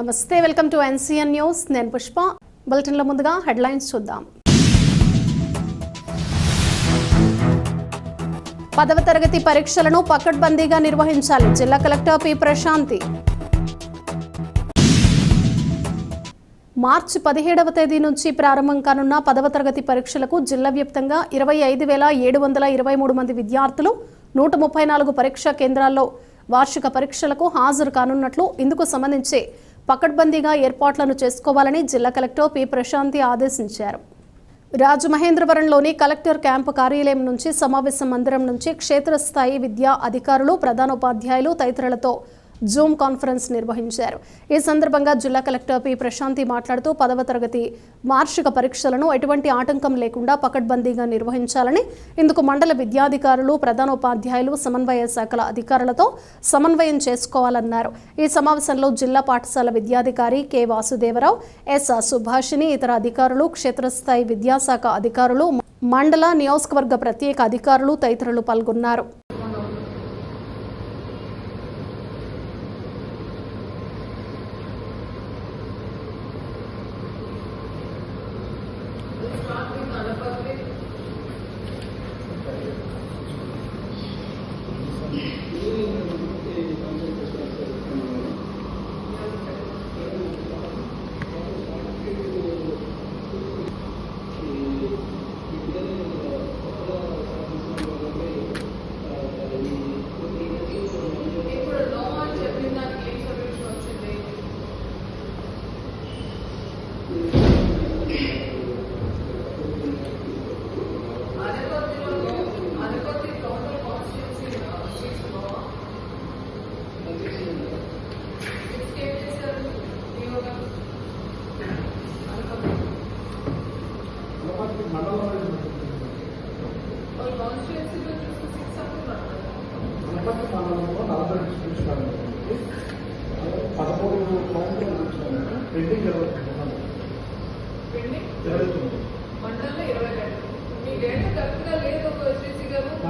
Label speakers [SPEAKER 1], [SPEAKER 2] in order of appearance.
[SPEAKER 1] నమస్తే, welcome to NCN news. నేను పుష్ప. బులెటిన్ల ముందుగా హెడ్లైన్స్ చూద్దాం. 10వ తరగతి పరీక్షలను పకడ్బందీగా నిర్వహించాలి. జిల్లా కలెక్టర్ పి ప్రశాంతి. మార్చి 17వ తేదీ నుంచి ప్రారంభం కానున్న 10వ తరగతి పరీక్షలకు జిల్లా వ్యాప్తంగా 25,723 మంది విద్యార్థులు 134 పరీక్షా కేంద్రాల్లో వార్షిక పరీక్షలకు హాజరు కానున్నట్లు, ఇందుకు సంబంధించి పకడ్బందీగా ఏర్పాట్లను చేసుకోవాలని జిల్లా కలెక్టర్ పి ప్రశాంతి ఆదేశించారు. రాజమహేంద్రవరంలోని కలెక్టర్ క్యాంపు కార్యాలయం నుంచి సమావేశ మందిరం నుంచి క్షేత్రస్థాయి విద్యా అధికారులు, ప్రధానోపాధ్యాయులు తదితరులతో జూమ్ కాన్ఫరెన్స్ నిర్వహించారు. ఈ సందర్భంగా జిల్లా కలెక్టర్ పి ప్రశాంతి మాట్లాడుతూ 10వ తరగతి వార్షిక పరీక్షలను ఎటువంటి ఆటంకం లేకుండా పకడ్బందీగా నిర్వహించాలని, ఇందుకు మండల విద్యాధికారులు, ప్రధానోపాధ్యాయులు, సమన్వయ శాఖల అధికారులతో సమన్వయం చేసుకోవాలన్నారు. ఈ సమావేశంలో జిల్లా పాఠశాల విద్యాధికారి కె వాసుదేవరావు, ఎస్ సుభాషిణి, ఇతర అధికారులు, క్షేత్రస్థాయి విద్యాశాఖ అధికారులు, మండల నియోజకవర్గ ప్రత్యేక అధికారులు తదితరులు పాల్గొన్నారు.
[SPEAKER 2] పెండింగ్ జరుగుతుంది.